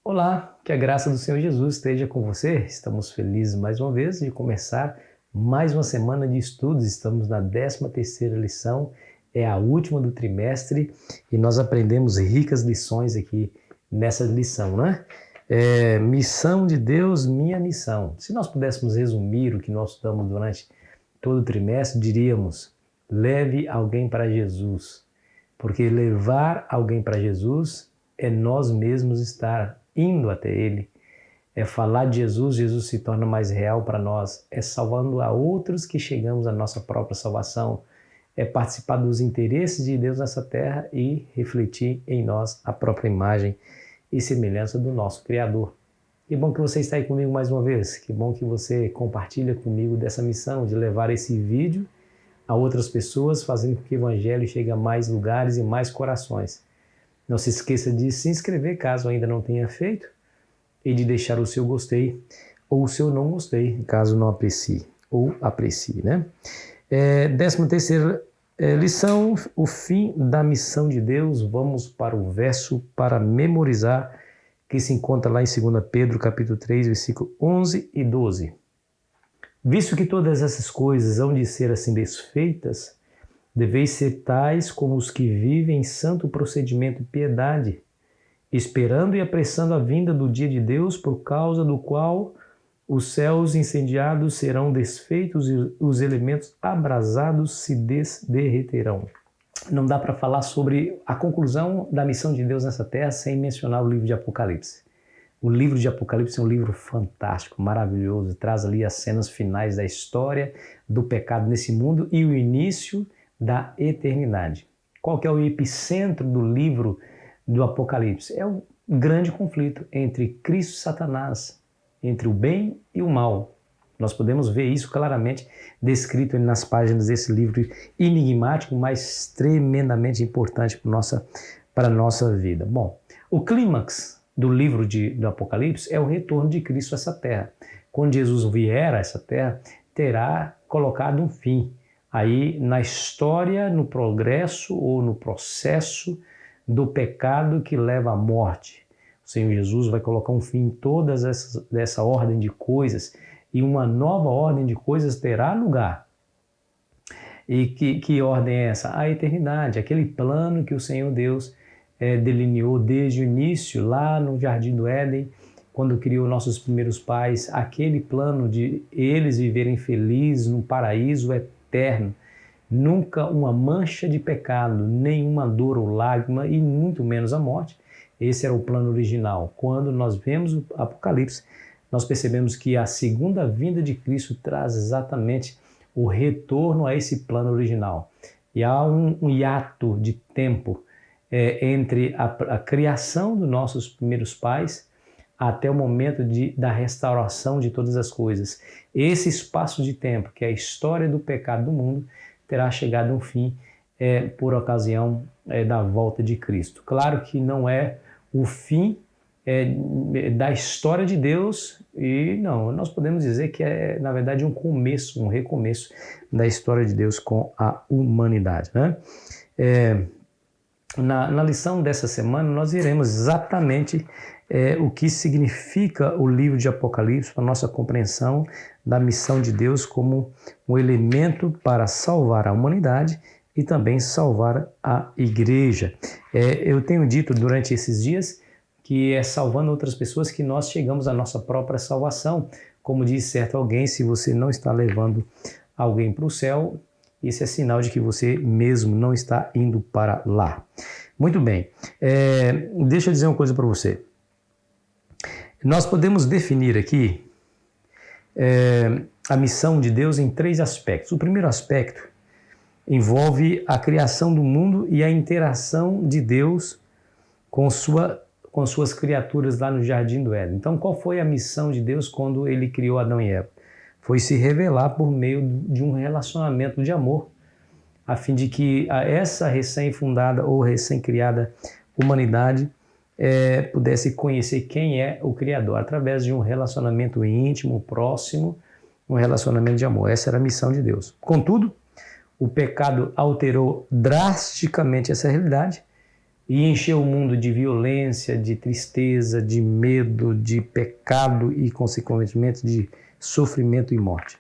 Olá, que a graça do Senhor Jesus esteja com você. Estamos felizes mais uma vez de começar mais uma semana de estudos. Estamos na 13ª lição, é a última do trimestre e nós aprendemos ricas lições aqui nessa lição, né? Missão de Deus, minha missão. Se nós pudéssemos resumir o que nós estudamos durante todo o trimestre, diríamos: leve alguém para Jesus, porque levar alguém para Jesus é nós mesmos estar indo até Ele, é falar de Jesus, Jesus se torna mais real para nós, é salvando a outros que chegamos à nossa própria salvação, é participar dos interesses de Deus nessa terra e refletir em nós a própria imagem e semelhança do nosso Criador. Que bom que você está aí comigo mais uma vez, que bom que você compartilha comigo dessa missão de levar esse vídeo a outras pessoas, fazendo com que o Evangelho chegue a mais lugares e mais corações. Não se esqueça de se inscrever caso ainda não tenha feito e de deixar o seu gostei ou o seu não gostei, caso não aprecie ou aprecie, né? 13ª lição, o fim da missão de Deus. Vamos para o verso para memorizar, que se encontra lá em 2 Pedro, capítulo 3, versículo 11 e 12. Visto que todas essas coisas hão de ser assim desfeitas, deveis ser tais como os que vivem em santo procedimento e piedade, esperando e apressando a vinda do dia de Deus, por causa do qual os céus incendiados serão desfeitos e os elementos abrasados se derreterão. Não dá para falar sobre a conclusão da missão de Deus nessa terra sem mencionar o livro de Apocalipse. O livro de Apocalipse é um livro fantástico, maravilhoso, traz ali as cenas finais da história do pecado nesse mundo e o início da eternidade. Qual que é o epicentro do livro do Apocalipse? É o grande conflito entre Cristo e Satanás, entre o bem e o mal. Nós podemos ver isso claramente descrito nas páginas desse livro enigmático, mas tremendamente importante para a nossa vida. Bom, o clímax do livro do Apocalipse é o retorno de Cristo a essa terra. Quando Jesus vier a essa terra, terá colocado um fim aí na história, no progresso ou no processo do pecado que leva à morte. O Senhor Jesus vai colocar um fim em todas essa ordem de coisas e uma nova ordem de coisas terá lugar. E que ordem é essa? A eternidade, aquele plano que o Senhor Deus delineou desde o início, lá no Jardim do Éden, quando criou nossos primeiros pais, aquele plano de eles viverem felizes no paraíso eterno, nunca uma mancha de pecado, nenhuma dor ou lágrima e muito menos a morte. Esse era o plano original. Quando nós vemos o Apocalipse, nós percebemos que a segunda vinda de Cristo traz exatamente o retorno a esse plano original. E há um hiato de tempo entre a criação dos nossos primeiros pais até o momento da restauração de todas as coisas. Esse espaço de tempo, que é a história do pecado do mundo, terá chegado a um fim por ocasião da volta de Cristo. Claro que não é o fim da história de Deus, e não, nós podemos dizer que é, na verdade, um começo, um recomeço da história de Deus com a humanidade, né? Na lição dessa semana, nós veremos exatamente o que significa o livro de Apocalipse para a nossa compreensão da missão de Deus como um elemento para salvar a humanidade e também salvar a igreja. Eu tenho dito durante esses dias que é salvando outras pessoas que nós chegamos à nossa própria salvação. Como diz certo alguém, se você não está levando alguém para o céu, isso é sinal de que você mesmo não está indo para lá. Muito bem, deixa eu dizer uma coisa para você. Nós podemos definir aqui a missão de Deus em 3 aspectos. O primeiro aspecto envolve a criação do mundo e a interação de Deus com suas criaturas lá no Jardim do Éden. Então, qual foi a missão de Deus quando ele criou Adão e Eva? Foi se revelar por meio de um relacionamento de amor, a fim de que essa recém-fundada ou recém-criada humanidade pudesse conhecer quem é o Criador, através de um relacionamento íntimo, próximo, um relacionamento de amor. Essa era a missão de Deus. Contudo, o pecado alterou drasticamente essa realidade e encheu o mundo de violência, de tristeza, de medo, de pecado e, consequentemente, de sofrimento e morte.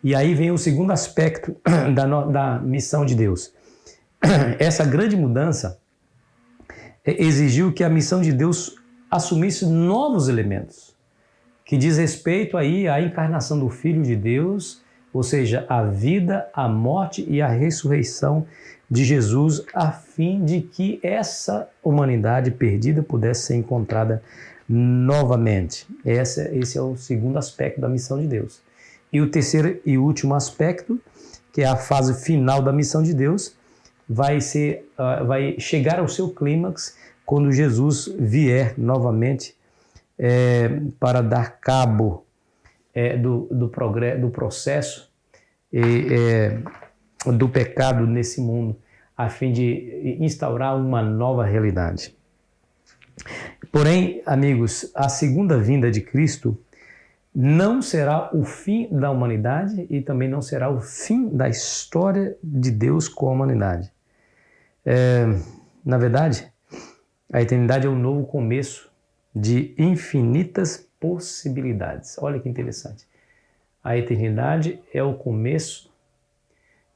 E aí vem o segundo aspecto da missão de Deus. Essa grande mudança exigiu que a missão de Deus assumisse novos elementos, que diz respeito aí à encarnação do Filho de Deus, ou seja, a vida, a morte e a ressurreição de Jesus, a fim de que essa humanidade perdida pudesse ser encontrada novamente. Esse é o segundo aspecto da missão de Deus. E o terceiro e último aspecto, que é a fase final da missão de Deus, vai chegar ao seu clímax quando Jesus vier novamente para dar cabo do processo do pecado nesse mundo, a fim de instaurar uma nova realidade. Porém, amigos, a segunda vinda de Cristo não será o fim da humanidade e também não será o fim da história de Deus com a humanidade. Na verdade, a eternidade é um novo começo de infinitas possibilidades. Olha que interessante. A eternidade é o começo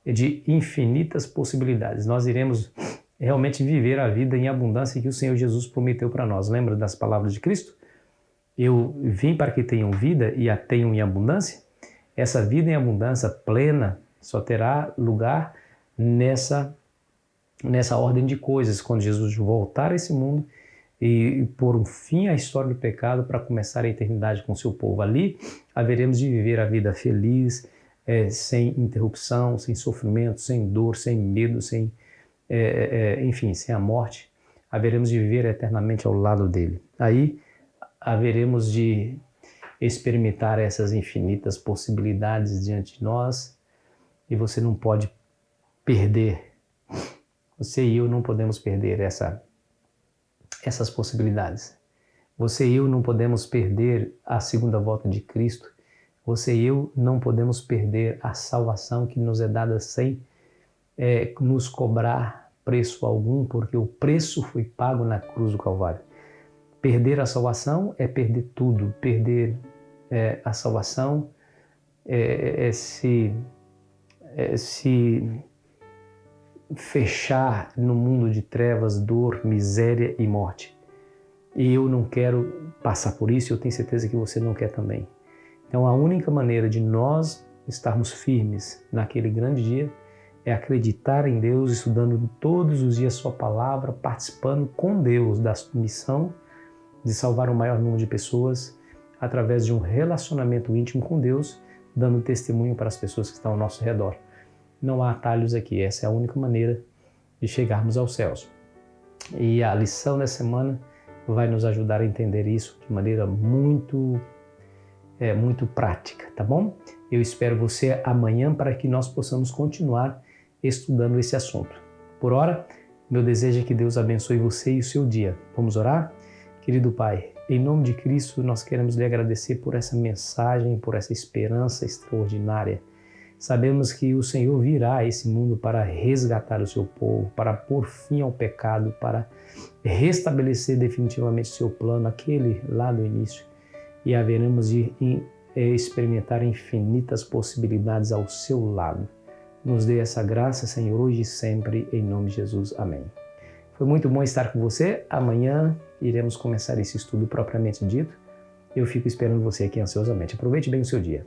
de infinitas possibilidades. Nós iremos realmente viver a vida em abundância que o Senhor Jesus prometeu para nós. Lembra das palavras de Cristo? Eu vim para que tenham vida e a tenham em abundância. Essa vida em abundância plena só terá lugar nessa ordem de coisas, quando Jesus voltar a esse mundo e pôr um fim à história do pecado para começar a eternidade com o seu povo. Ali haveremos de viver a vida feliz, sem interrupção, sem sofrimento, sem dor, sem medo, enfim, sem a morte. Haveremos de viver eternamente ao lado dele. Aí haveremos de experimentar essas infinitas possibilidades diante de nós e você não pode perder. Você e eu não podemos perder essas possibilidades. Você e eu não podemos perder a segunda volta de Cristo. Você e eu não podemos perder a salvação que nos é dada sem nos cobrar preço algum, porque o preço foi pago na cruz do Calvário. Perder a salvação é perder tudo. Perder a salvação é se fechar no mundo de trevas, dor, miséria e morte. E eu não quero passar por isso, eu tenho certeza que você não quer também. Então a única maneira de nós estarmos firmes naquele grande dia é acreditar em Deus, estudando todos os dias sua palavra, participando com Deus da missão de salvar o maior número de pessoas através de um relacionamento íntimo com Deus, dando testemunho para as pessoas que estão ao nosso redor. Não há atalhos aqui, essa é a única maneira de chegarmos aos céus. E a lição dessa semana vai nos ajudar a entender isso de maneira muito prática, tá bom? Eu espero você amanhã para que nós possamos continuar estudando esse assunto. Por ora, meu desejo é que Deus abençoe você e o seu dia. Vamos orar? Querido Pai, em nome de Cristo, nós queremos lhe agradecer por essa mensagem, por essa esperança extraordinária. Sabemos que o Senhor virá a esse mundo para resgatar o seu povo, para pôr fim ao pecado, para restabelecer definitivamente o seu plano, aquele lá do início. E haveremos de experimentar infinitas possibilidades ao seu lado. Nos dê essa graça, Senhor, hoje e sempre, em nome de Jesus. Amém. Foi muito bom estar com você. Amanhã iremos começar esse estudo propriamente dito. Eu fico esperando você aqui ansiosamente. Aproveite bem o seu dia.